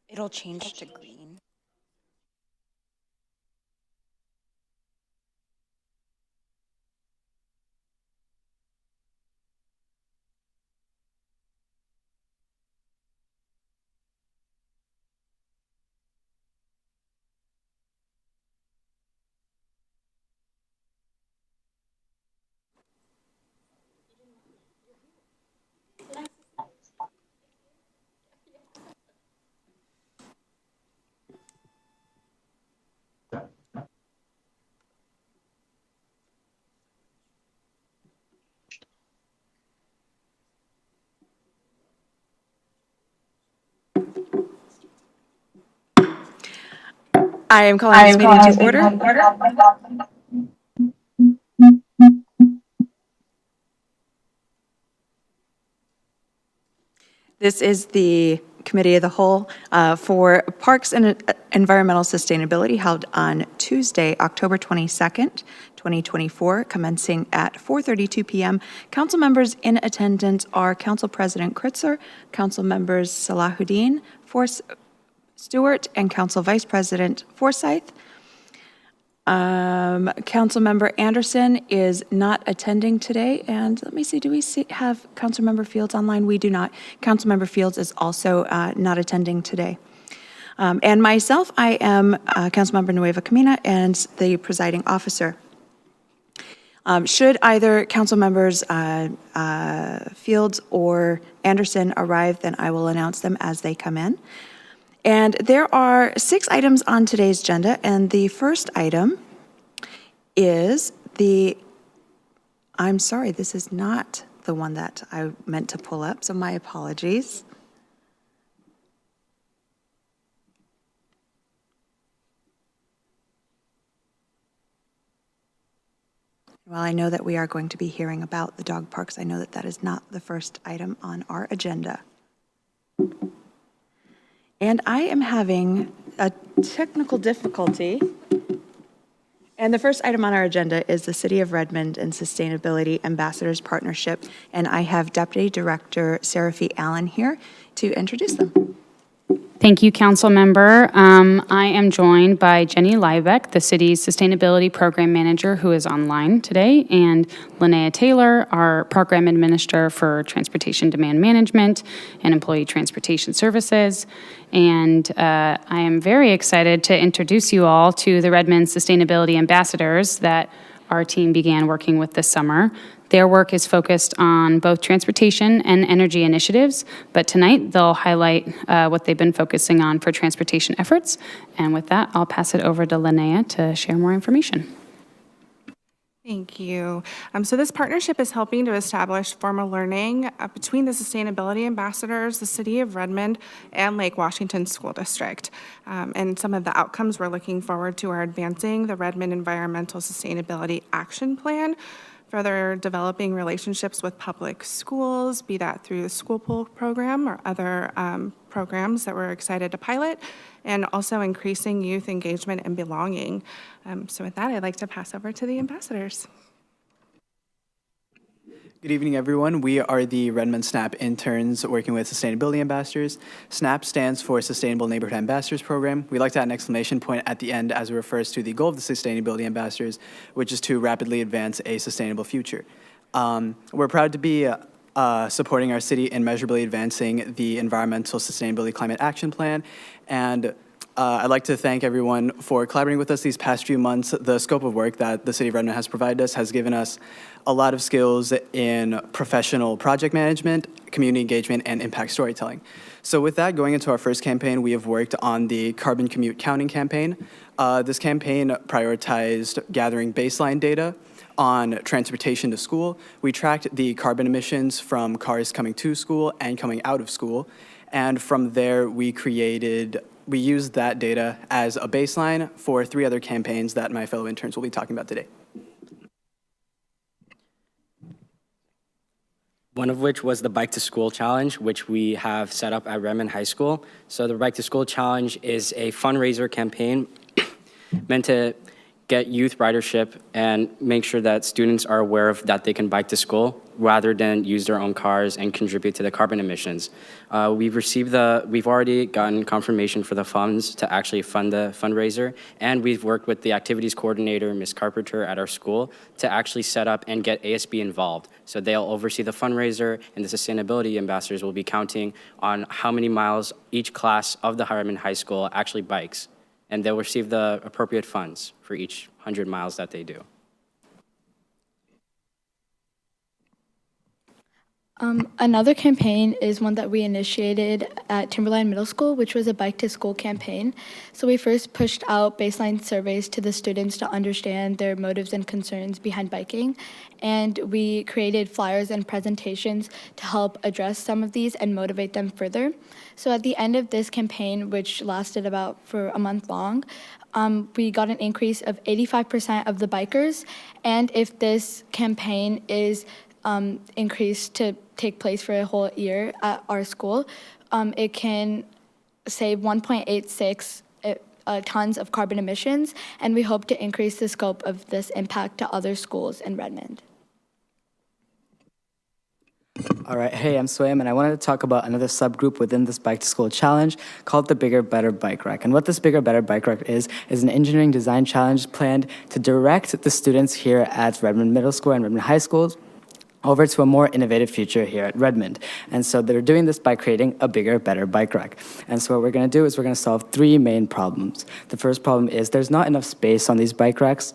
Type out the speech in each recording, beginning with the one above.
It'll change to green. I am calling this meeting to order. This is the Committee of the Whole for Parks and Environmental Sustainability held on Tuesday, October 22nd, 2024, commencing at 4:32 p.m. Council members in attendance are Council President Kritzer, Council members Salahuddin, Stewart, and Council Vice President Forsyth. Councilmember Anderson is not attending today, and let me see, do we have Councilmember Fields online? We do not. Councilmember Fields is also not attending today. And myself, I am Councilmember Nueva Camina and the presiding officer. Should either Councilmembers Fields or Anderson arrive, then I will announce them as they come in. And there are 6 items on today's agenda, and the first item is I'm sorry, this is not the one that I meant to pull up, so my apologies. While I know that we are going to be hearing about the dog parks, I know that that is not the first item on our agenda. And I am having a technical difficulty. And the first item on our agenda is the City of Redmond and Sustainability Ambassadors Partnership. And I have Deputy Director Seraphy Allen here to introduce them. Thank you, Council Member. I am joined by Jenny Liebeck, the city's Sustainability Program Manager, who is online today, and Linnea Taylor, our Program Administrator for Transportation Demand Management and Employee Transportation Services. And I am very excited to introduce you all to the Redmond Sustainability Ambassadors that our team began working with this summer. Their work is focused on both transportation and energy initiatives, but tonight they'll highlight what they've been focusing on for transportation efforts. And with that, I'll pass it over to Linnea to share more information. Thank you. So this partnership is helping to establish formal learning between the Sustainability Ambassadors, the City of Redmond, and Lake Washington School District. And some of the outcomes we're looking forward to are advancing the Redmond Environmental Sustainability Action Plan, further developing relationships with public schools, be that through the school pool program or other programs that we're excited to pilot, and also increasing youth engagement and belonging. So with that, I'd like to pass over to the ambassadors. Good evening, everyone. We are the Redmond SNAP interns working with Sustainability Ambassadors. SNAP stands for Sustainable Neighborhood Ambassadors Program. We like to add an exclamation point at the end as it refers to the goal of the Sustainability Ambassadors, which is to rapidly advance a sustainable future. We're proud to be supporting our city in measurably advancing the Environmental Sustainability Climate Action Plan, and I'd like to thank everyone for collaborating with us these past few months. The scope of work that the City of Redmond has provided us has given us a lot of skills in professional project management, community engagement, and impact storytelling. So with that, going into our first campaign, we have worked on the Carbon Commute Counting campaign. This campaign prioritized gathering baseline data on transportation to school. We tracked the carbon emissions from cars coming to school and coming out of school. And from there, we used that data as a baseline for 3 other campaigns that my fellow interns will be talking about today. One of which was the Bike to School Challenge, which we have set up at Redmond High School. So the Bike to School Challenge is a fundraiser campaign meant to get youth ridership and make sure that students are aware of that they can bike to school rather than use their own cars and contribute to the carbon emissions. We've already gotten confirmation for the funds to actually fund the fundraiser, and we've worked with the activities coordinator, Ms. Carpenter, at our school to actually set up and get ASB involved. So they'll oversee the fundraiser, and the sustainability ambassadors will be counting on how many miles each class of the Redmond High School actually bikes, and they'll receive the appropriate funds for each 100 miles that they do. Another campaign is one that we initiated at Timberline Middle School, which was a bike to school campaign. So we first pushed out baseline surveys to the students to understand their motives and concerns behind biking. And we created flyers and presentations to help address some of these and motivate them further. So at the end of this campaign, which lasted about for a month long, we got an increase of 85% of the bikers. And if this campaign is increased to take place for a whole year at our school, it can save 1.86 tons of carbon emissions, and we hope to increase the scope of this impact to other schools in Redmond. All right, hey, I'm Swayam, and I wanted to talk about another subgroup within this Bike to School challenge called the Bigger, Better Bike Rack. And what this Bigger, Better Bike Rack is an engineering design challenge planned to direct the students here at Redmond Middle School and Redmond High School over to a more innovative future here at Redmond. And so they're doing this by creating a bigger, better bike rack. And so what we're gonna do is we're gonna solve three main problems. The first problem is there's not enough space on these bike racks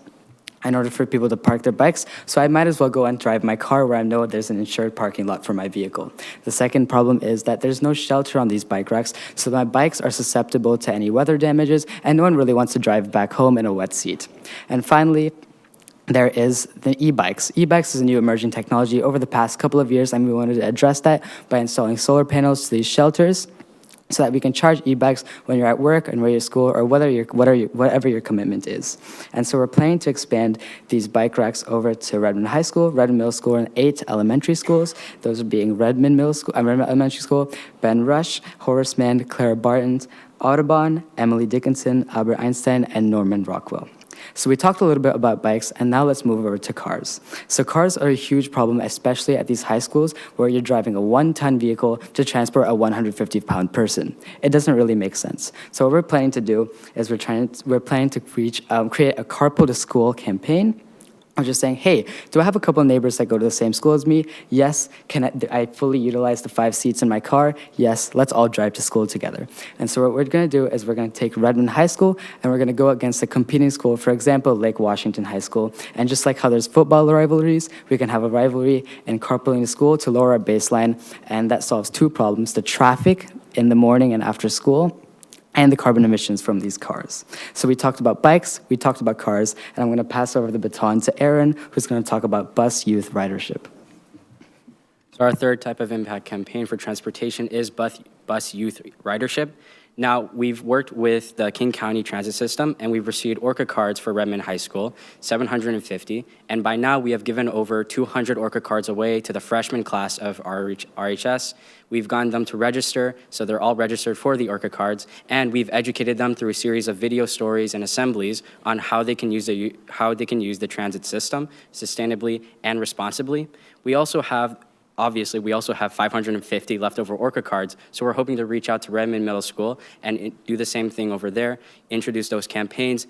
in order for people to park their bikes, so I might as well go and drive my car where I know there's an insured parking lot for my vehicle. The second problem is that there's no shelter on these bike racks, so my bikes are susceptible to any weather damages, and no one really wants to drive back home in a wet seat. And finally, there is the e-bikes. E-bikes is a new emerging technology over the past couple of years, and we wanted to address that by installing solar panels to these shelters so that we can charge e-bikes when you're at work and where you're at school or whatever your commitment is. And so we're planning to expand these bike racks over to Redmond High School, Redmond Middle School, and 8 elementary schools. Those are being Redmond Elementary School, Ben Rush, Horace Mann, Clara Barton, Audubon, Emily Dickinson, Albert Einstein, and Norman Rockwell. So we talked a little bit about bikes, and now let's move over to cars. So cars are a huge problem, especially at these high schools where you're driving a 1-ton vehicle to transport a 150-pound person. It doesn't really make sense. So what we're planning to do is we're planning to create a carpool to school campaign. I'm just saying, hey, do I have a couple of neighbors that go to the same school as me? Yes. Can I fully utilize the 5 seats in my car? Yes. Let's all drive to school together. And so what we're going to do is we're going to take Redmond High School and we're going to go against a competing school, for example, Lake Washington High School. And just like how there's football rivalries, we can have a rivalry in carpooling to school to lower our baseline. And that solves 2 problems: the traffic in the morning and after school, and the carbon emissions from these cars. So we talked about bikes, we talked about cars, and I'm going to pass over the baton to Aaron, who's going to talk about bus youth ridership. So our third type of impact campaign for transportation is bus youth ridership. Now, we've worked with the King County Transit System, and we've received Orca cards for Redmond High School, 750, and by now we have given over 200 Orca cards away to the freshman class of RHS. We've gotten them to register, so they're all registered for the Orca cards, and we've educated them through a series of video stories and assemblies on how they can use the transit system sustainably and responsibly. We also have 550 leftover Orca cards, so we're hoping to reach out to Redmond Middle School and do the same thing over there, introduce those campaigns,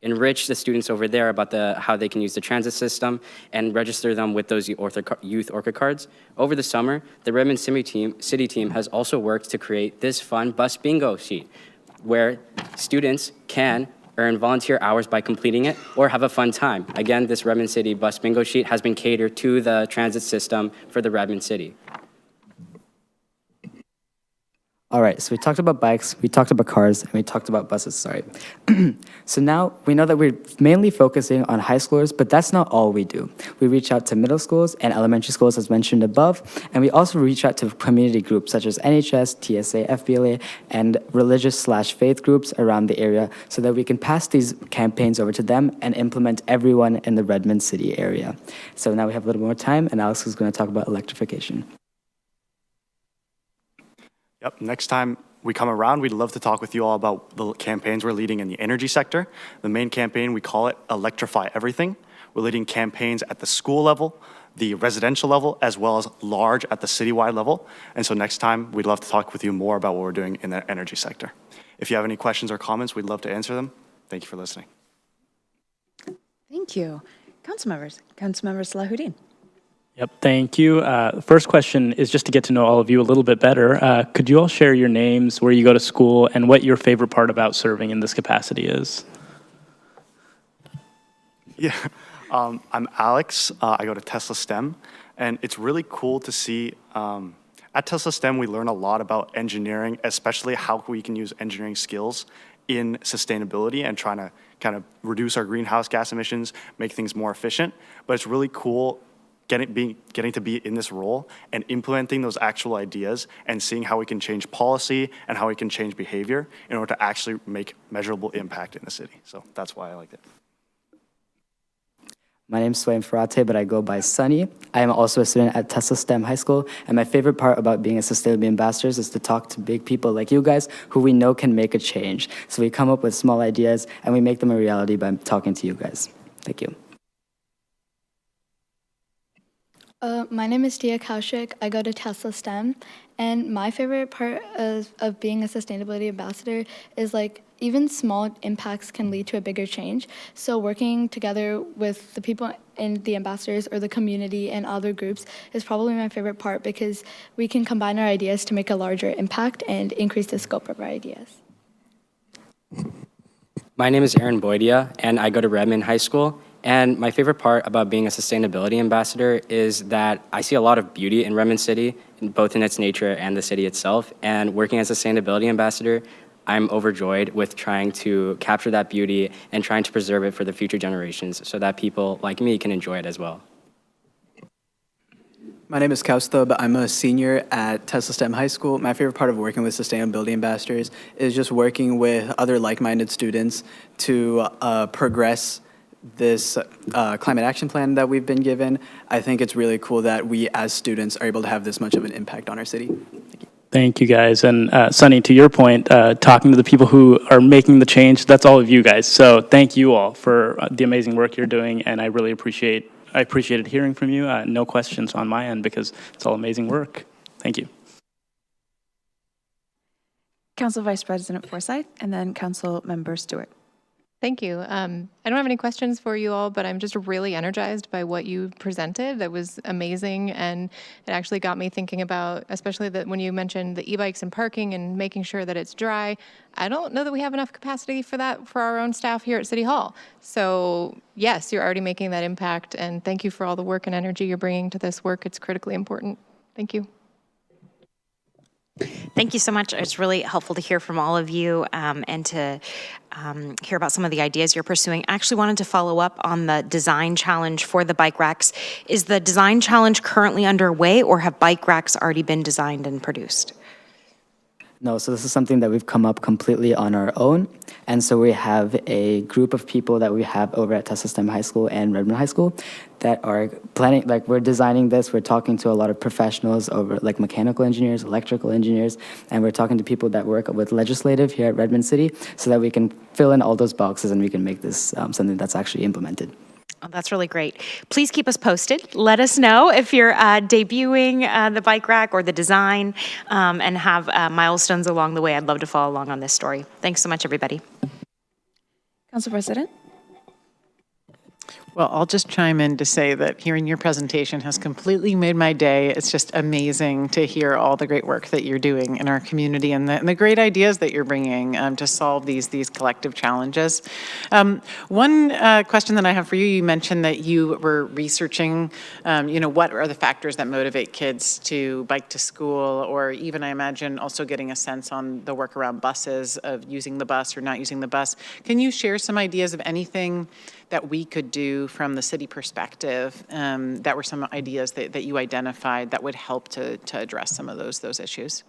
enrich the students over there about how they can use the transit system, and register them with those youth Orca cards. Over the summer, the Redmond City team has also worked to create this fun bus bingo sheet, where students can earn volunteer hours by completing it, or have a fun time. Again, this Redmond City bus bingo sheet has been catered to the transit system for the Redmond City. All right, so we talked about bikes, we talked about cars, and we talked about buses, sorry. So now we know that we're mainly focusing on high schoolers, but that's not all we do. We reach out to middle schools and elementary schools as mentioned above, and we also reach out to community groups such as NHS, TSA, FBLA, and religious/faith groups around the area so that we can pass these campaigns over to them and implement everyone in the Redmond City area. So now we have a little more time, and Alex is going to talk about electrification. Yep, next time we come around, we'd love to talk with you all about the campaigns we're leading in the energy sector. The main campaign, we call it Electrify Everything. We're leading campaigns at the school level, the residential level, as well as large at the citywide level. And so next time, we'd love to talk with you more about what we're doing in the energy sector. If you have any questions or comments, we'd love to answer them. Thank you for listening. Thank you. Council members. Councilmember Salahuddin. Yep, thank you. First question is just to get to know all of you a little bit better. Could you all share your names, where you go to school, and what your favorite part about serving in this capacity is? Yeah, I'm Alex. I go to Tesla STEM, and it's really cool to see. At Tesla STEM, we learn a lot about engineering, especially how we can use engineering skills in sustainability and trying to kind of reduce our greenhouse gas emissions, make things more efficient. But it's really cool getting to be in this role and implementing those actual ideas and seeing how we can change policy and how we can change behavior in order to actually make measurable impact in the city. So that's why I like it. My name's Swaim Farate, but I go by Sunny. I am also a student at Tesla STEM High School, and my favorite part about being a sustainability ambassador is to talk to big people like you guys who we know can make a change. So we come up with small ideas, and we make them a reality by talking to you guys. Thank you. My name is Dia Kaushik. I go to Tesla STEM, and my favorite part of being a sustainability ambassador is like even small impacts can lead to a bigger change. So working together with the people in the ambassadors or the community and other groups is probably my favorite part because we can combine our ideas to make a larger impact and increase the scope of our ideas. My name is Aaron Boydia, and I go to Redmond High School. And my favorite part about being a sustainability ambassador is that I see a lot of beauty in Redmond City, both in its nature and the city itself. And working as a sustainability ambassador, I'm overjoyed with trying to capture that beauty and trying to preserve it for the future generations so that people like me can enjoy it as well. My name is Kaustub. I'm a senior at Tesla STEM High School. My favorite part of working with sustainability ambassadors is just working with other like-minded students to progress this climate action plan that we've been given. I think it's really cool that we as students are able to have this much of an impact on our city. Thank you. Thank you, guys. And Sunny, to your point, talking to the people who are making the change, that's all of you guys. So thank you all for the amazing work you're doing, and I really appreciated hearing from you. No questions on my end because it's all amazing work. Thank you. Council Vice President Forsyth, and then Council Member Stewart. Thank you. I don't have any questions for you all, but I'm just really energized by what you presented. That was amazing, and it actually got me thinking about, especially that when you mentioned the e-bikes and parking and making sure that it's dry. I don't know that we have enough capacity for that for our own staff here at City Hall. So yes, you're already making that impact, and thank you for all the work and energy you're bringing to this work. It's critically important. Thank you. Thank you so much. It's really helpful to hear from all of you and to hear about some of the ideas you're pursuing. I actually wanted to follow up on the design challenge for the bike racks. Is the design challenge currently underway, or have bike racks already been designed and produced? No, so this is something that we've come up completely on our own. And so we have a group of people that we have over at Tesla STEM High School and Redmond High School that are planning, like we're designing this, we're talking to a lot of professionals over like mechanical engineers, electrical engineers, and we're talking to people that work with legislative here at Redmond City so that we can fill in all those boxes and we can make this something that's actually implemented. Oh, that's really great. Please keep us posted. Let us know if you're debuting the bike rack or the design and have milestones along the way. I'd love to follow along on this story. Thanks so much, everybody. Council President. Well, I'll just chime in to say that hearing your presentation has completely made my day. It's just amazing to hear all the great work that you're doing in our community and the great ideas that you're bringing to solve these collective challenges. One question that I have for you, you mentioned that you were researching, what are the factors that motivate kids to bike to school, or even I imagine also getting a sense on the work around buses, of using the bus or not using the bus. Can you share some ideas of anything that we could do from the city perspective that were some ideas that you identified that would help to address some of those issues?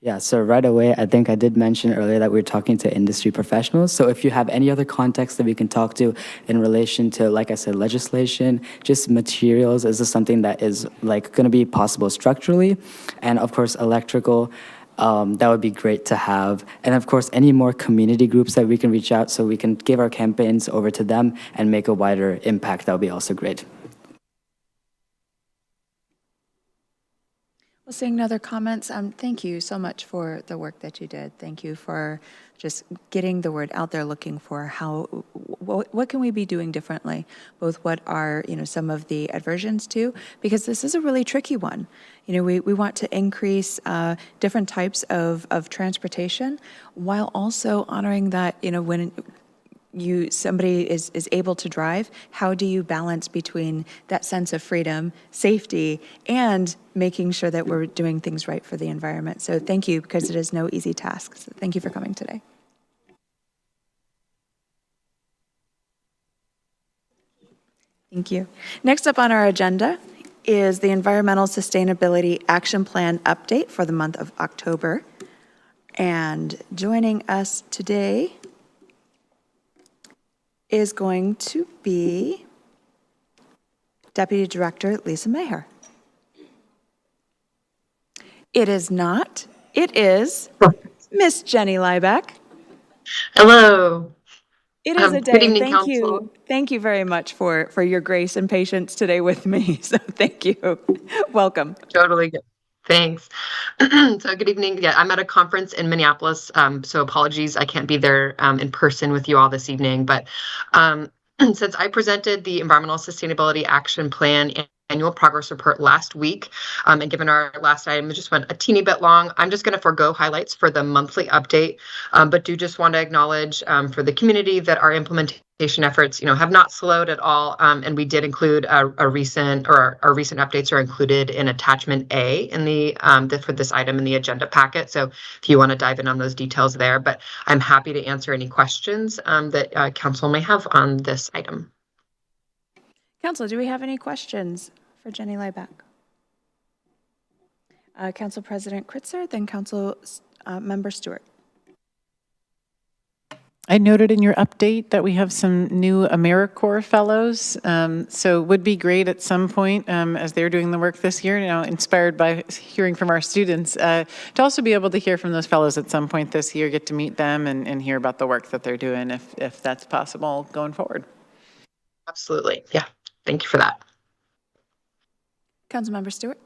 Yeah, so right away, I think I did mention earlier that we were talking to industry professionals. So if you have any other contacts that we can talk to in relation to, like I said, legislation, just materials, is this something that is like going to be possible structurally? And of course, electrical, that would be great to have. And of course, any more community groups that we can reach out so we can give our campaigns over to them and make a wider impact, that would be also great. Well, seeing no other comments, thank you so much for the work that you did. Thank you for just getting the word out there, looking for how, what can we be doing differently, both what are, some of the aversions to, because this is a really tricky one. We want to increase different types of transportation while also honoring that, when somebody is able to drive, how do you balance between that sense of freedom, safety, and making sure that we're doing things right for the environment? So thank you, because it is no easy task. So thank you for coming today. Thank you. Next up on our agenda is the Environmental Sustainability Action Plan update for the month of October. And joining us today is going to be Deputy Director Lisa Maher. It is not. It is Miss Jenny Liebeck. Hello. It is a day. Good evening, Thank Council. you. Thank you very much for your grace and patience today with me. So thank you. Welcome. Totally good. Thanks. So good evening. Yeah, I'm at a conference in Minneapolis, so apologies I can't be there in person with you all this evening. But since I presented the Environmental Sustainability Action Plan annual progress report last week, and given our last item just went a teeny bit long, I'm just going to forego highlights for the monthly update, but do just want to acknowledge for the community that our implementation efforts, have not slowed at all, and we did include our recent updates are included in attachment A in the for this item in the agenda packet. So if you want to dive in on those details there, but I'm happy to answer any questions that council may have on this item. Council, do we have any questions for Jenny Liebeck? Council President Kritzer, then Council Member Stewart. I noted in your update that we have some new AmeriCorps fellows. So it would be great at some point as they're doing the work this year, inspired by hearing from our students, to also be able to hear from those fellows at some point this year, get to meet them and hear about the work that they're doing if that's possible going forward. Absolutely. Yeah. Thank you for that. Councilmember Stewart.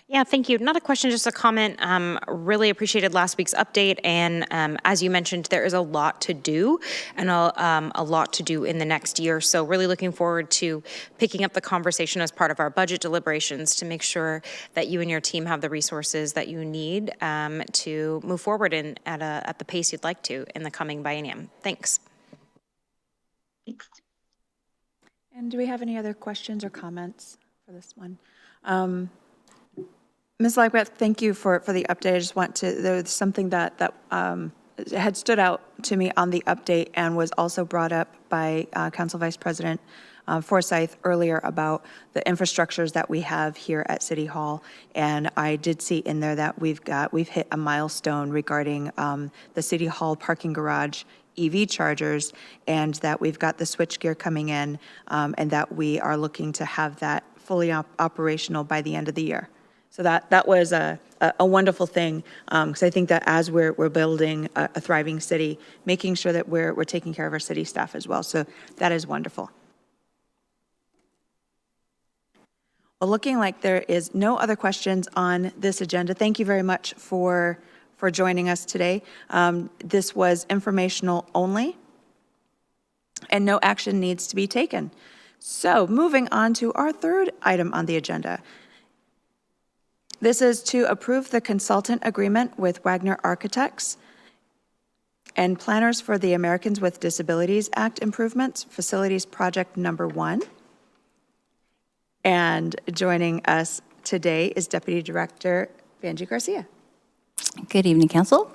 Yeah, thank you. Not a question, just a comment. Really appreciated last week's update. And as you mentioned, there is a lot to do and a lot to do in the next year. So really looking forward to picking up the conversation as part of our budget deliberations to make sure that you and your team have the resources that you need to move forward at the pace you'd like to in the coming biennium. Thanks. Thanks. And do we have any other questions or comments for this one? Ms. Liebeck, thank you for the update. I just want to, there was something that had stood out to me on the update and was also brought up by Council Vice President Forsyth earlier about the infrastructures that we have here at City Hall. And I did see in there that we've hit a milestone regarding the City Hall parking garage EV chargers, and that we've got the switchgear coming in, and that we are looking to have that fully operational by the end of the year. So that was a wonderful thing, because I think that as we're building a thriving city, making sure that we're taking care of our city staff as well. So that is wonderful. Well, looking like there is no other questions on this agenda. Thank you very much for joining us today. This was informational only, and no action needs to be taken. So moving on to our third item on the agenda. This is to approve the consultant agreement with Wagner Architects and planners for the Americans with Disabilities Act improvements, facilities project number 1. And joining us today is Deputy Director Vanjie Garcia. Good evening, Council.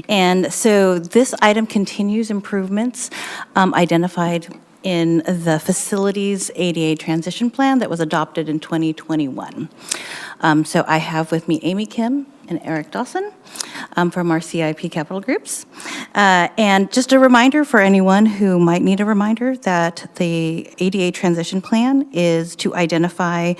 And so this item continues improvements identified in the facilities ADA transition plan that was adopted in 2021. So I have with me Amy Kim and Eric Dawson. from our CIP capital groups. And just a reminder for anyone who might need a reminder that the ADA transition plan is to identify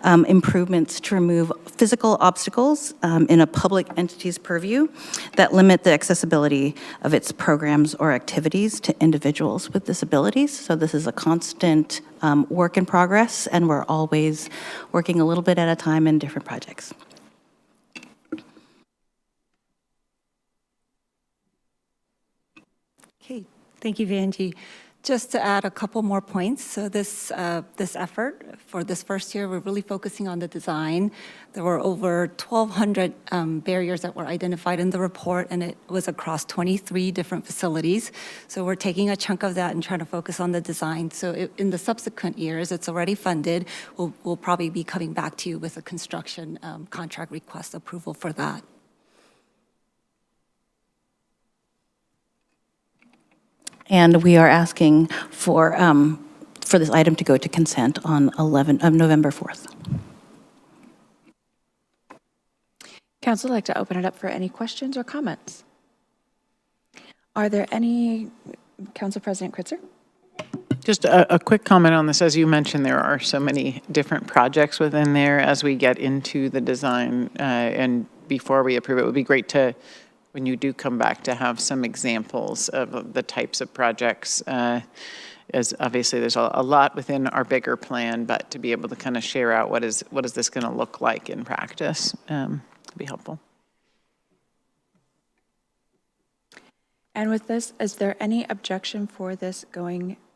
improvements to remove physical obstacles in a public entity's purview that limit the accessibility of its programs or activities to individuals with disabilities. So this is a constant work in progress, and we're always working a little bit at a time in different projects. Okay, thank you, Vanjie. Just to add a couple more points. So this effort for this first year, we're really focusing on the design. There were over 1,200 barriers that were identified in the report, and it was across 23 different facilities. So we're taking a chunk of that and trying to focus on the design. So in the subsequent years, it's already funded. We'll probably be coming back to you with a construction contract request approval for that. And we are asking for this item to go to consent on November 4th. Council, I'd like to open it up for any questions or comments. Are there any, Council President Kritzer? Just a quick comment on this. As you mentioned, there are so many different projects within there. As we get into the design and before we approve it, would be great to, when you do come back, to have some examples of the types of projects. As obviously there's a lot within our bigger plan, but to be able to kind of share out what is this going to look like in practice would be helpful. And with this, is there any objection for this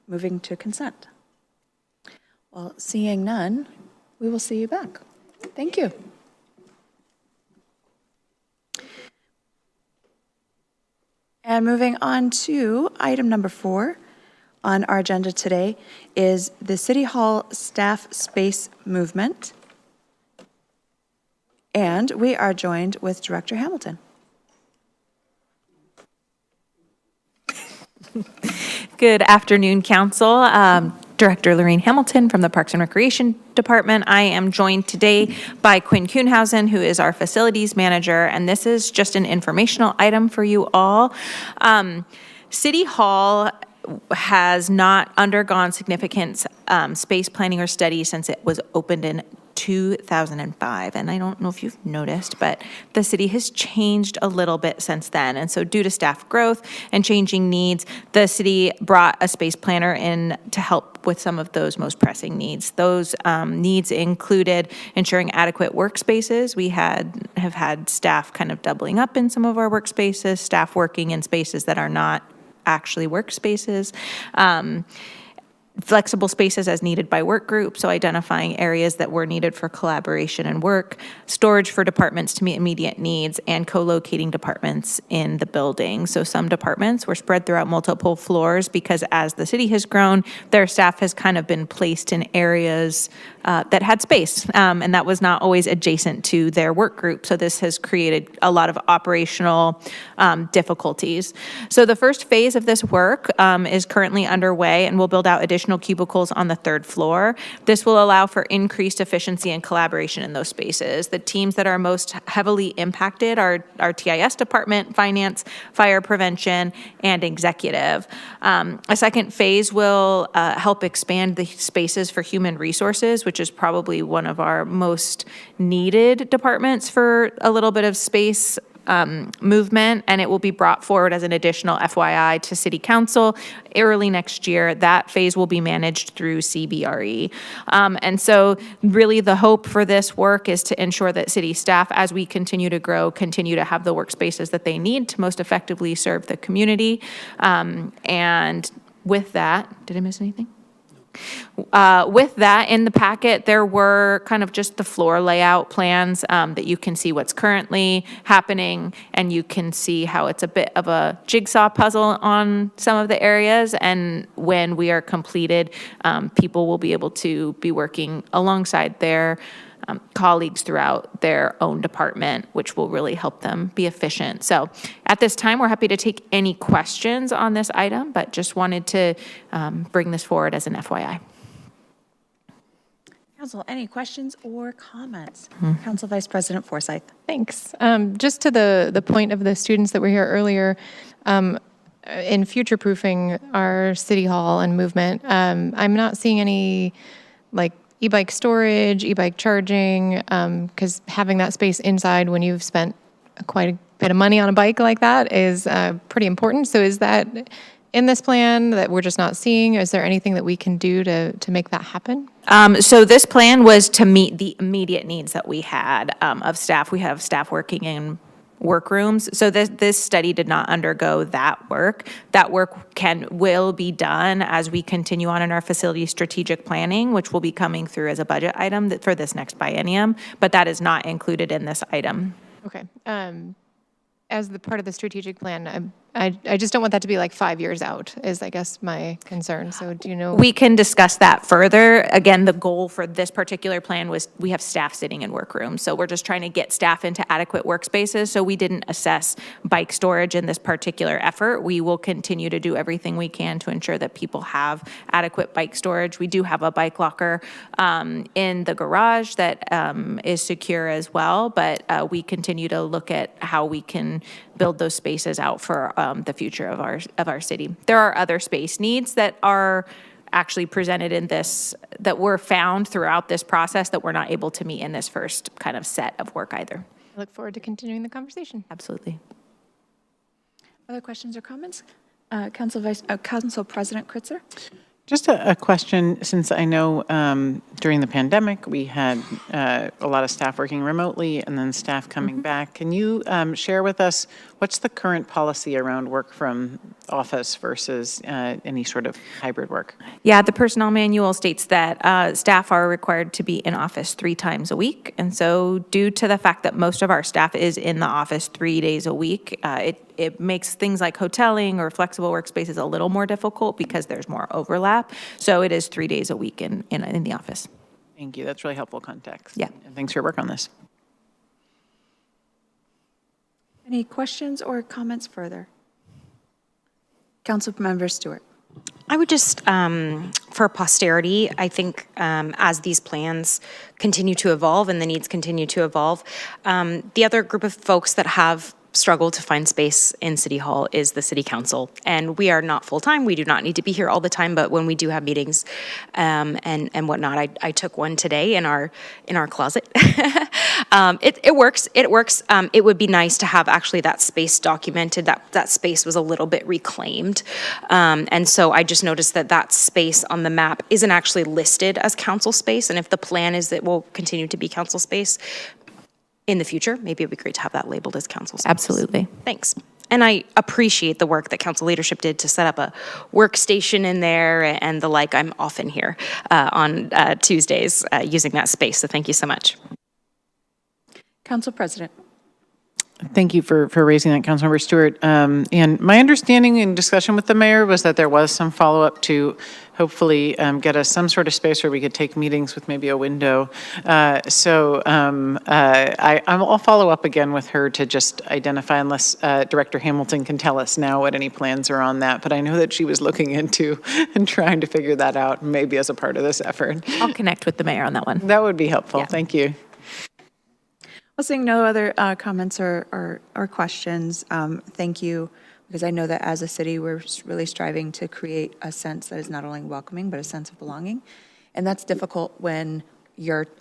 moving to consent? Well, seeing none, we will see you back. Thank you. And moving on to item number 4 on our agenda today is the City Hall staff space movement. And we are joined with Director Hamilton. Good afternoon, Council. Director Lorraine Hamilton from the Parks and Recreation Department. I am joined today by Quinn Kuhnhausen, who is our facilities manager, and this is just an informational item for you all. City Hall has not undergone significant space planning or study since it was opened in 2005, and I don't know if you've noticed, but the city has changed a little bit since then. And so due to staff growth and changing needs, the city brought a space planner in to help with some of those most pressing needs. Those needs included ensuring adequate workspaces. We have had staff kind of doubling up in some of our workspaces, staff working in spaces that are not actually workspaces. Flexible spaces as needed by work groups, so identifying areas that were needed for collaboration and work, storage for departments to meet immediate needs, and co-locating departments in the building. So some departments were spread throughout multiple floors because as the city has grown, their staff has kind of been placed in areas that had space, and that was not always adjacent to their work group. So this has created a lot of operational difficulties. So the first phase of this work is currently underway and will build out additional cubicles on the 3rd floor. This will allow for increased efficiency and collaboration in those spaces. The teams that are most heavily impacted are our TIS department, finance, fire prevention, and executive. A second phase will help expand the spaces for human resources, which is probably one of our most needed departments for a little bit of space movement, and it will be brought forward as an additional FYI to City Council early next year. That phase will be managed through CBRE. And so really the hope for this work is to ensure that city staff, as we continue to grow, continue to have the workspaces that they need to most effectively serve the community. And with that, did I miss anything? With that, in the packet, there were kind of just the floor layout plans that you can see what's currently happening, and you can see how it's a bit of a jigsaw puzzle on some of the areas. And when we are completed, people will be able to be working alongside their colleagues throughout their own department, which will really help them be efficient. So at this time, we're happy to take any questions on this item, but just wanted to bring this forward as an FYI. Council, any questions or comments? Council Vice President Forsyth. Thanks. Just to the point of the students that were here earlier, in future-proofing our city hall and movement, I'm not seeing any like e-bike storage, e-bike charging, because having that space inside when you've spent quite a bit of money on a bike like that is pretty important. So is that in this plan that we're just not seeing? Is there anything that we can do to make that happen? So this plan was to meet the immediate needs that we had of staff. We have staff working in workrooms. So this study did not undergo that work. That work will be done as we continue on in our facility strategic planning, which will be coming through as a budget item for this next biennium, but that is not included in this item. Okay. As the part of the strategic plan, I just don't want that to be like 5 years out, is I guess my concern. So do you know? We can discuss that further. Again, the goal for this particular plan was we have staff sitting in workrooms. So we're just trying to get staff into adequate workspaces. So we didn't assess bike storage in this particular effort. We will continue to do everything we can to ensure that people have adequate bike storage. We do have a bike locker in the garage that is secure as well, but we continue to look at how we can build those spaces out for the future of our city. There are other space needs that are actually presented in this, that were found throughout this process that we're not able to meet in this first kind of set of work either. I look forward to continuing the conversation. Absolutely. Other questions or comments? Council President Kritzer? Just a question, since I know during the pandemic, we had a lot of staff working remotely and then staff coming back. Can you share with us what's the current policy around work from office versus any sort of hybrid work? Yeah, the personnel manual states that staff are required to be in office 3 times a week. And so due to the fact that most of our staff is in the office 3 days a week, it makes things like hoteling or flexible workspaces a little more difficult because there's more overlap. So it is 3 days a week in the office. Thank you. That's really helpful context. Yeah. And thanks for your work on this. Any questions or comments further? Councilmember Stewart. I would just, for posterity, I think as these plans continue to evolve and the needs continue to evolve, the other group of folks that have struggle to find space in City Hall is the City Council. And we are not full-time. We do not need to be here all the time, but when we do have meetings and whatnot, I took one today in our closet. It works. It works. It would be nice to have actually that space documented, that space was a little bit reclaimed. And so I just noticed that space on the map isn't actually listed as council space. And if the plan is that it will continue to be council space, in the future, maybe it would be great to have that labeled as council space. Absolutely. Thanks. And I appreciate the work that council leadership did to set up a workstation in there and the like. I'm often here on Tuesdays using that space, so thank you so much. Council President. Thank you for raising that, Councilmember Stewart. And my understanding in discussion with the mayor was that there was some follow-up to hopefully get us some sort of space where we could take meetings with maybe a window. I'll follow up again with her to just identify, unless Director Hamilton can tell us now what any plans are on that. But I know that she was looking into and trying to figure that out, maybe as a part of this effort. I'll connect with the mayor on that one. That would be helpful. Yeah. Thank you. Well, seeing no other comments or questions, thank you, because I know that as a city, we're really striving to create a sense that is not only welcoming, but a sense of belonging. And that's difficult when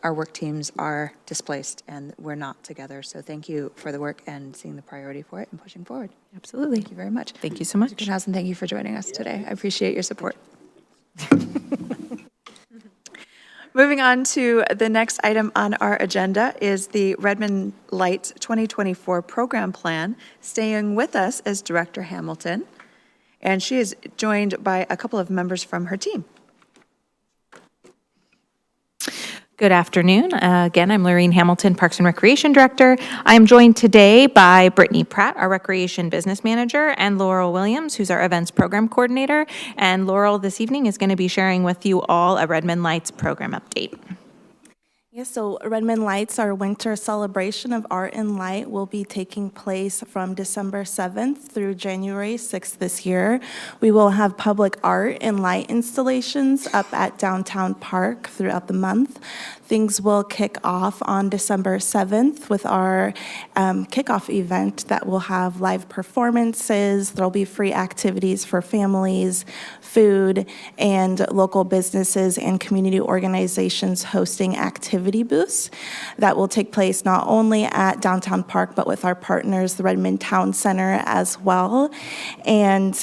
our work teams are displaced and we're not together. So thank you for the work and seeing the priority for it and pushing forward. Absolutely. Thank you very much. Thank you so much. Mr. Knausen, thank you for joining us today. I appreciate your support. Moving on to the next item on our agenda is the Redmond Lights 2024 program plan. Staying with us is Director Hamilton, and she is joined by a couple of members from her team. Good afternoon. Again, I'm Lorene Hamilton, Parks and Recreation Director. I am joined today by Brittany Pratt, our Recreation Business Manager, and Laurel Williams, who's our Events Program Coordinator. And Laurel this evening is going to be sharing with you all a Redmond Lights program update. Yes, so Redmond Lights, our winter celebration of art and light, will be taking place from December 7th through January 6th this year. We will have public art and light installations up at Downtown Park throughout the month. Things will kick off on December 7th with our kickoff event that will have live performances. There'll be free activities for families, food, and local businesses and community organizations hosting activity booths that will take place not only at Downtown Park, but with our partners, the Redmond Town Center as well. And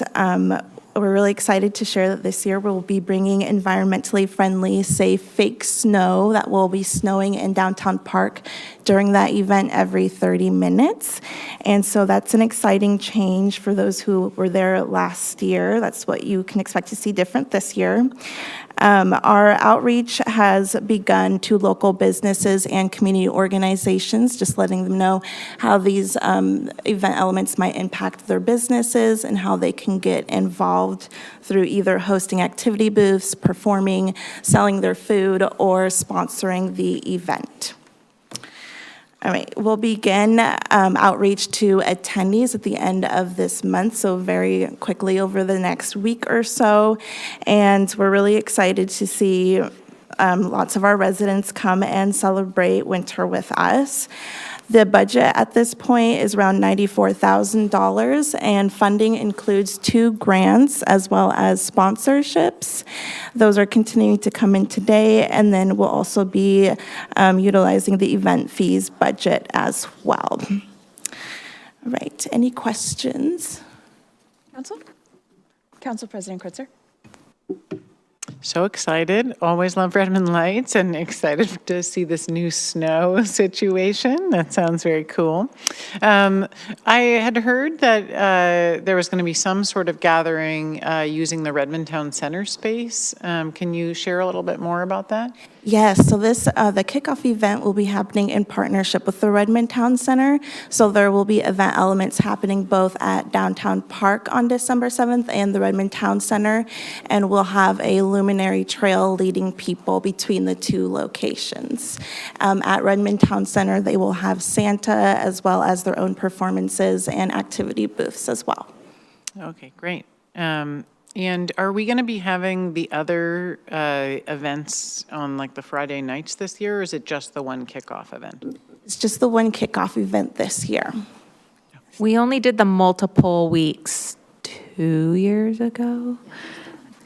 we're really excited to share that this year we'll be bringing environmentally friendly, safe, fake snow that will be snowing in Downtown Park during that event every 30 minutes. And so that's an exciting change for those who were there last year. That's what you can expect to see different this year. Our outreach has begun to local businesses and community organizations, just letting them know how these event elements might impact their businesses and how they can get involved through either hosting activity booths, performing, selling their food, or sponsoring the event. All right, we'll begin outreach to attendees at the end of this month, so very quickly over the next week or so. And we're really excited to see lots of our residents come and celebrate winter with us. The budget at this point is around $94,000, and funding includes 2 grants as well as sponsorships. Those are continuing to come in today, and then we'll also be utilizing the event fees budget as well. All right, any questions? Council President Kritzer. So excited. Always love Redmond Lights and excited to see this new snow situation. That sounds very cool. I had heard that there was going to be some sort of gathering using the Redmond Town Center space. Can you share a little bit more about that? Yes, so the kickoff event will be happening in partnership with the Redmond Town Center. So there will be event elements happening both at Downtown Park on December 7th and the Redmond Town Center. And we'll have a luminary trail leading people between the 2 locations. At Redmond Town Center, they will have Santa as well as their own performances and activity booths as well. Okay, great. And are we going to be having the other events on like the Friday nights this year, or is it just the one kickoff event? It's just the one kickoff event this year. We only did the multiple weeks 2 years ago.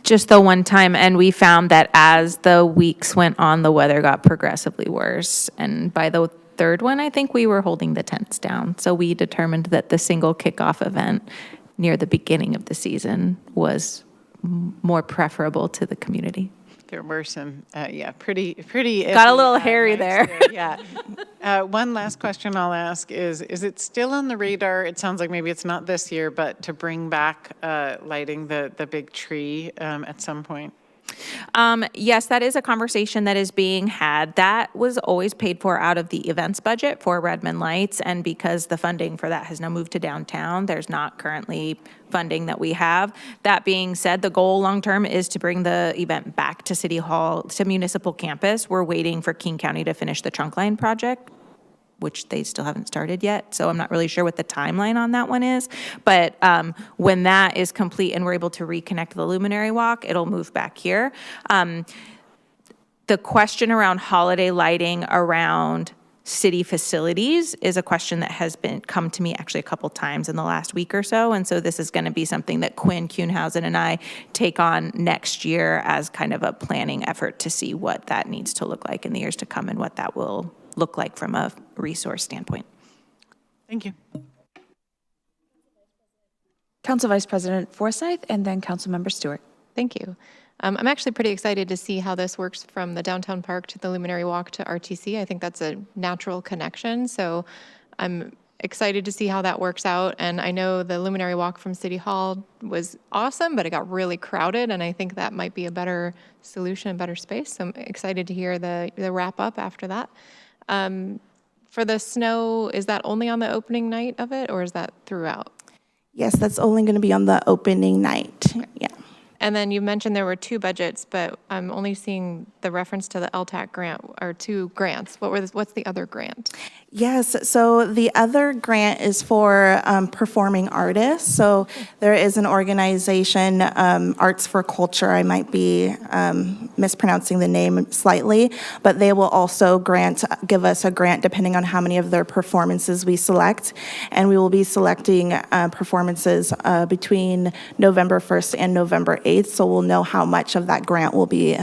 Just the one time, and we found that as the weeks went on, the weather got progressively worse. And by the 3rd one, I think we were holding the tents down. So we determined that the single kickoff event near the beginning of the season was more preferable to the community. There were some, pretty. Got a little hairy there. Yeah. One last question I'll ask is it still on the radar? It sounds like maybe it's not this year, but to bring back lighting the big tree at some point? Yes, that is a conversation that is being had. That was always paid for out of the events budget for Redmond Lights, and because the funding for that has now moved to downtown, there's not currently funding that we have. That being said, the goal long-term is to bring the event back to City Hall, to Municipal Campus. We're waiting for King County to finish the trunk line project, which they still haven't started yet. So I'm not really sure what the timeline on that one is. But when that is complete and we're able to reconnect the Luminary Walk, it'll move back here. The question around holiday lighting around city facilities is a question that has come to me actually a couple times in the last week or so. And so this is going to be something that Quinn Kuhnhausen and I take on next year as kind of a planning effort to see what that needs to look like in the years to come and what that will look like from a resource standpoint. Thank you. Council Vice President Forsyth, and then Councilmember Stewart. Thank you. I'm actually pretty excited to see how this works from the Downtown Park to the Luminary Walk to RTC. I think that's a natural connection. So I'm excited to see how that works out. And I know the Luminary Walk from City Hall was awesome, but it got really crowded. And I think that might be a better solution, a better space. So I'm excited to hear the wrap up after that. For the snow, is that only on the opening night of it, or is that throughout? Yes, that's only going to be on the opening night. Okay. Yeah. And then you mentioned there were 2 budgets, but I'm only seeing the reference to the LTAC grant, or 2 grants. What's the other grant? Yes, so the other grant is for performing artists. So there is an organization, Arts for Culture, I might be mispronouncing the name slightly, but they will also give us a grant depending on how many of their performances we select. And we will be selecting performances between November 1st and November 8th, so we'll know how much of that grant we'll be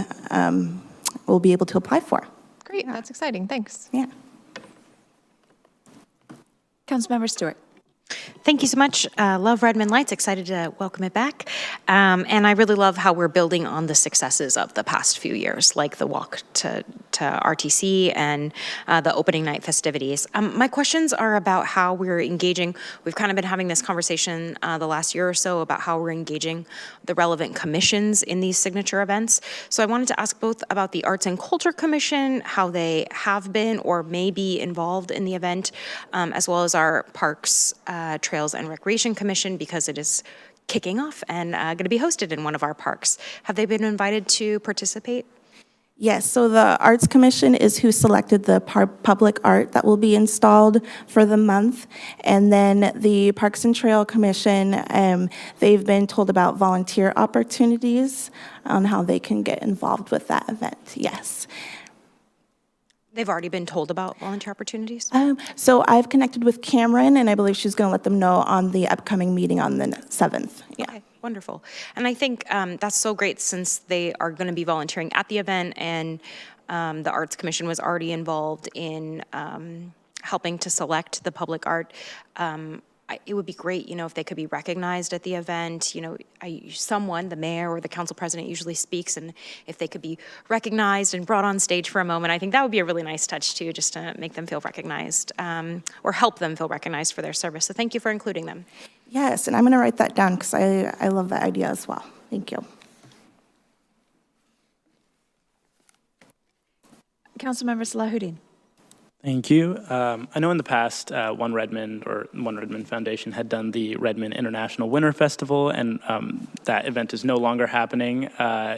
able to apply for. Great, that's exciting. Thanks. Yeah. Councilmember Stewart. Thank you so much. Love Redmond Lights. Excited to welcome it back. And I really love how we're building on the successes of the past few years, like the walk to RTC and the opening night festivities. My questions are about how we're engaging. We've kind of been having this conversation the last year or so about how we're engaging the relevant commissions in these signature events. So I wanted to ask both about the Arts and Culture Commission, how they have been or may be involved in the event, as well as our Parks, Trails and Recreation Commission, because it is kicking off and going to be hosted in one of our parks. Have they been invited to participate? Yes, so the Arts Commission is who selected the public art that will be installed for the month. And then the Parks and Trail Commission, they've been told about volunteer opportunities on how they can get involved with that event, yes. They've already been told about volunteer opportunities? So I've connected with Cameron, and I believe she's going to let them know on the upcoming meeting on the 7th. Yeah. Okay, wonderful. And I think that's so great since they are going to be volunteering at the event, and the Arts Commission was already involved in helping to select the public art. It would be great, if they could be recognized at the event. Someone, the mayor or the council president usually speaks, and if they could be recognized and brought on stage for a moment, I think that would be a really nice touch too, just to make them feel recognized or help them feel recognized for their service. So thank you for including them. Yes, and I'm going to write that down because I love that idea as well. Thank you. Councilmember Salahuddin. Thank you. I know in the past, One Redmond Foundation had done the Redmond International Winter Festival, and that event is no longer happening.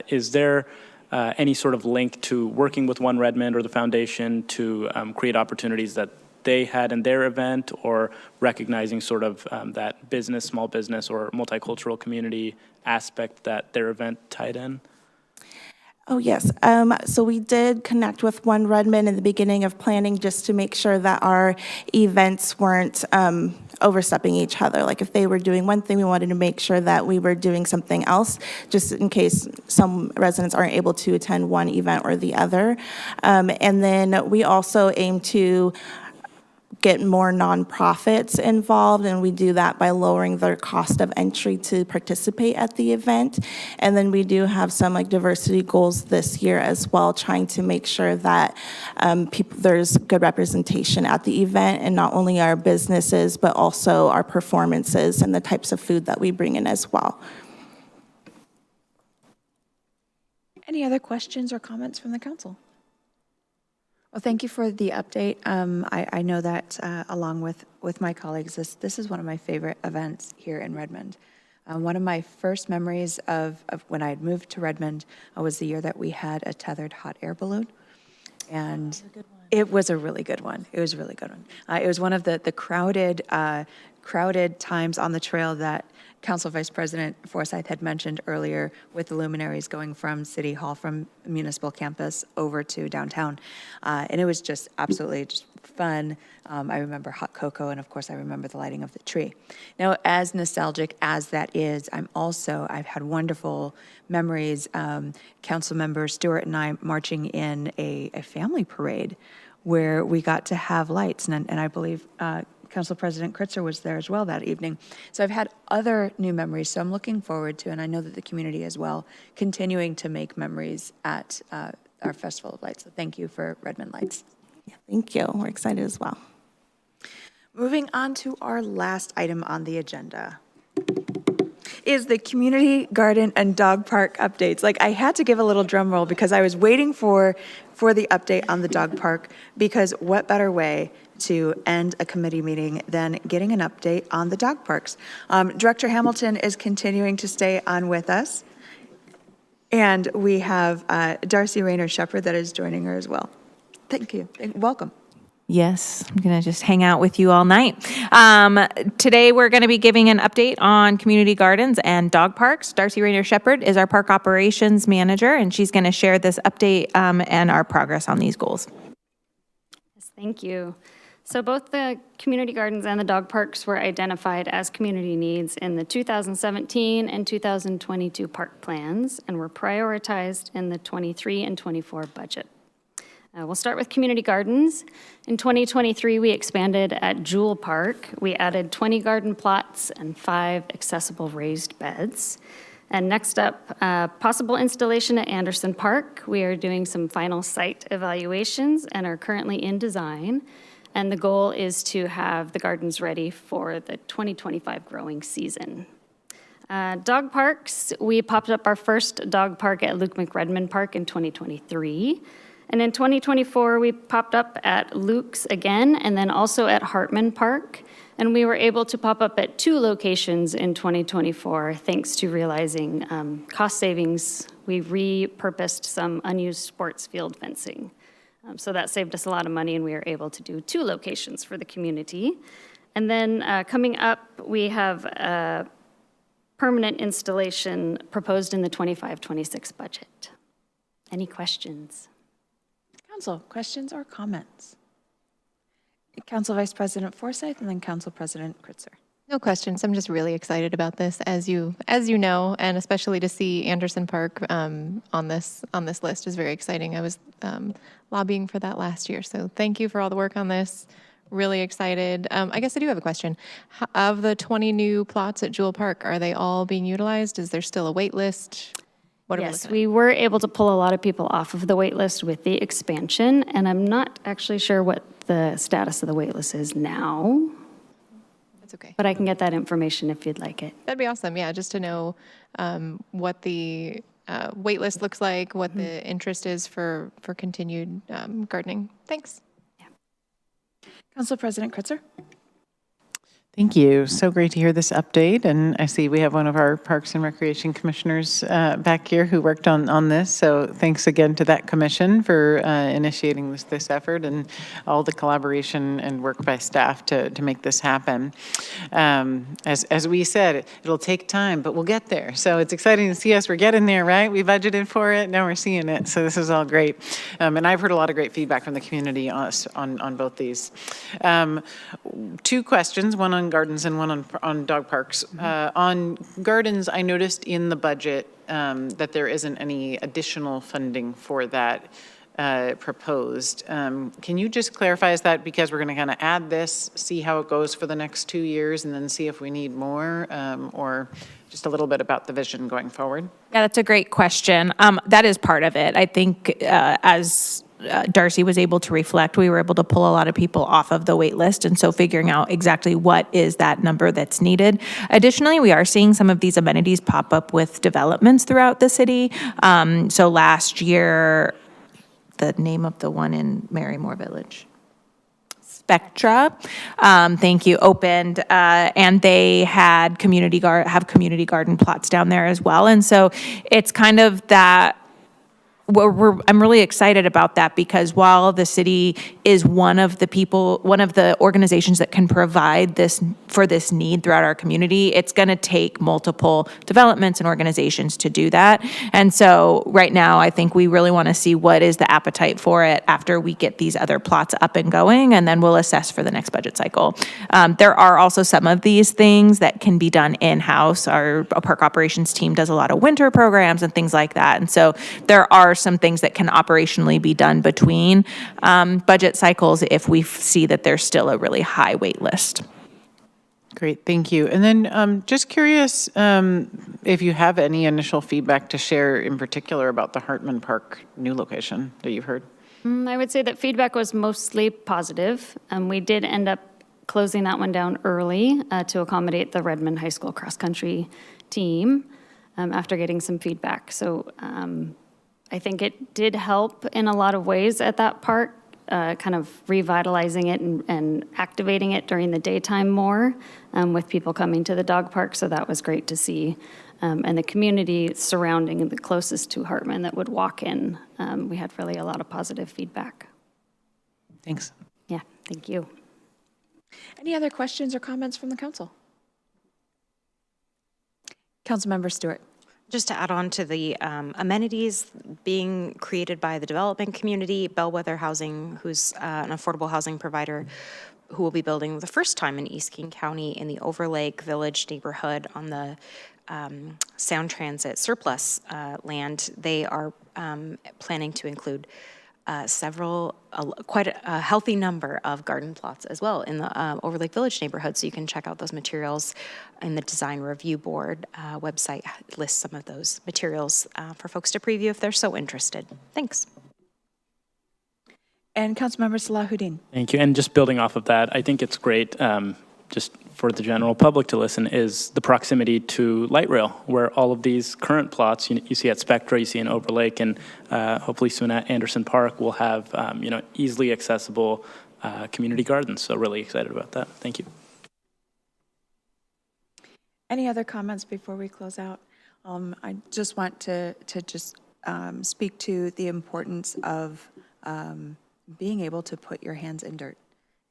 Is there any sort of link to working with One Redmond or the foundation to create opportunities that they had in their event, or recognizing sort of that small business, or multicultural community aspect that their event tied in? Oh, yes. So we did connect with One Redmond in the beginning of planning just to make sure that our events weren't overstepping each other. Like if they were doing one thing, we wanted to make sure that we were doing something else, just in case some residents aren't able to attend one event or the other. And then we also aim to get more nonprofits involved, and we do that by lowering their cost of entry to participate at the event. And then we do have some diversity goals this year as well, trying to make sure that there's good representation at the event, and not only our businesses, but also our performances and the types of food that we bring in as well. Any other questions or comments from the council? Well, thank you for the update. I know that along with my colleagues, this is one of my favorite events here in Redmond. One of my first memories of when I had moved to Redmond was the year that we had a tethered hot air balloon. And it was a really good one. It was a really good one. It was one of the crowded times on the trail that Council Vice President Forsyth had mentioned earlier, with the luminaries going from City Hall, from Municipal Campus over to downtown. And it was just absolutely just fun. I remember hot cocoa, and of course I remember the lighting of the tree. Now, as nostalgic as that is, I've had wonderful memories. Councilmember Stewart and I marching in a family parade where we got to have lights, and I believe Council President Kritzer was there as well that evening. So I've had other new memories, so I'm looking forward to, and I know that the community as well, continuing to make memories at our Festival of Lights. So thank you for Redmond Lights. Yeah, thank you. We're excited as well. Moving on to our last item on the agenda is the community garden and dog park updates. I had to give a little drum roll because I was waiting for the update on the dog park, because what better way to end a committee meeting than getting an update on the dog parks. Director Hamilton is continuing to stay on with us. And we have Darcy Rayner Shepherd that is joining her as well. Thank you. Welcome. Yes, I'm going to just hang out with you all night. Today, we're going to be giving an update on community gardens and dog parks. Darcy Rayner Shepherd is our park operations manager, and she's going to share this update and our progress on these goals. Yes, thank you. So both the community gardens and the dog parks were identified as community needs in the 2017 and 2022 park plans and were prioritized in the 23 and 24 budget. We'll start with community gardens. In 2023, we expanded at Jewel Park. We added 20 garden plots and 5 accessible raised beds. And next up, possible installation at Anderson Park. We are doing some final site evaluations and are currently in design. And the goal is to have the gardens ready for the 2025 growing season. Dog parks, we popped up our first dog park at Luke McRedmond Park in 2023. And in 2024, we popped up at Luke's again, and then also at Hartman Park. And we were able to pop up at 2 locations in 2024, thanks to realizing cost savings. We repurposed some unused sports field fencing. So that saved us a lot of money, and we were able to do 2 locations for the community. And then coming up, we have a permanent installation proposed in the 25-26 budget. Any questions? Council, questions or comments? Council Vice President Forsyth and then Council President Kritzer. No questions. I'm just really excited about this, as you know, and especially to see Anderson Park on this list is very exciting. I was lobbying for that last year, so thank you for all the work on this. Really excited. I guess I do have a question. Of the 20 new plots at Jewel Park, are they all being utilized? Is there still a wait list? Yes, we were able to pull a lot of people off of the wait list with the expansion, and I'm not actually sure what the status of the wait list is now. That's okay. But I can get that information if you'd like it. That'd be awesome, yeah, just to know what the wait list looks like, what the interest is for continued gardening. Thanks. Yeah. Council President Kritzer. Thank you. So great to hear this update. And I see we have one of our Parks and Recreation Commissioners back here who worked on this. So thanks again to that commission for initiating this effort and all the collaboration and work by staff to make this happen. As we said, it'll take time, but we'll get there. So it's exciting to see us. We're getting there, right? We budgeted for it. Now we're seeing it. So this is all great. And I've heard a lot of great feedback from the community on both these. 2 questions, one on gardens and one on dog parks. On gardens, I noticed in the budget that there isn't any additional funding for that proposed. Can you just clarify, is that because we're going to kind of add this, see how it goes for the next 2 years, and then see if we need more, or just a little bit about the vision going forward? Yeah, that's a great question. That is part of it. I think as Darcy was able to reflect, we were able to pull a lot of people off of the wait list, and so figuring out exactly what is that number that's needed. Additionally, we are seeing some of these amenities pop up with developments throughout the city. So last year, the name of the one in Marymore Village, Spectra, thank you, opened, and they had community garden plots down there as well. And so it's kind of that. I'm really excited about that, because while the city is one of the organizations that can provide this for this need throughout our community, it's going to take multiple developments and organizations to do that. And so right now, I think we really want to see what is the appetite for it after we get these other plots up and going, and then we'll assess for the next budget cycle. There are also some of these things that can be done in-house. Our park operations team does a lot of winter programs and things like that. And so there are some things that can operationally be done between budget cycles if we see that there's still a really high wait list. Great, thank you. And then just curious if you have any initial feedback to share in particular about the Hartman Park new location that you've heard. I would say that feedback was mostly positive. We did end up closing that one down early to accommodate the Redmond High School cross-country team after getting some feedback. So I think it did help in a lot of ways at that park, kind of revitalizing it and activating it during the daytime more with people coming to the dog park. So that was great to see. and the community surrounding and the closest to Hartman that would walk in. We had really a lot of positive feedback. Thanks. Yeah, thank you. Any other questions or comments from the council? Councilmember Stewart. Just to add on to the amenities being created by the development community, Bellwether Housing, who's an affordable housing provider, who will be building the first time in East King County in the Overlake Village neighborhood on the Sound Transit surplus land. They are planning to include quite a healthy number of garden plots as well in the Overlake Village neighborhood. So you can check out those materials, and the Design Review Board website lists some of those materials for folks to preview if they're so interested. Thanks. And Councilmember Salahuddin. Thank you. And just building off of that, I think it's great, just for the general public to listen, is the proximity to light rail, where all of these current plots you see at Spectra, you see in Overlake, and hopefully soon at Anderson Park will have easily accessible community gardens. So really excited about that. Thank you. Any other comments before we close out? I just want to speak to the importance of being able to put your hands in dirt.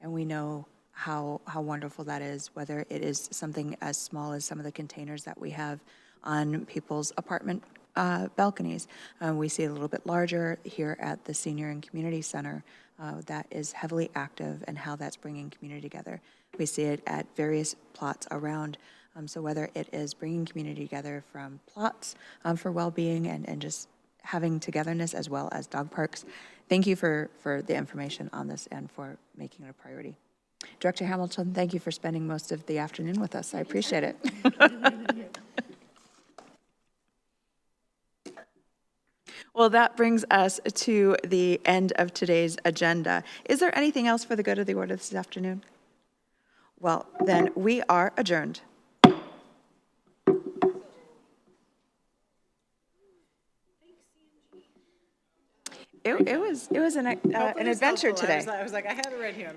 And we know how wonderful that is, whether it is something as small as some of the containers that we have on people's apartment balconies. We see a little bit larger here at the Senior and Community Center that is heavily active, and how that's bringing community together. We see it at various plots around. So whether it is bringing community together from plots for well-being and just having togetherness, as well as dog parks. Thank you for the information on this and for making it a priority. Director Hamilton, thank you for spending most of the afternoon with us. I appreciate it. Well, that brings us to the end of today's agenda. Is there anything else for the good of the order this afternoon? Well, then we are adjourned. It was an adventure today. I was like, I had it right here.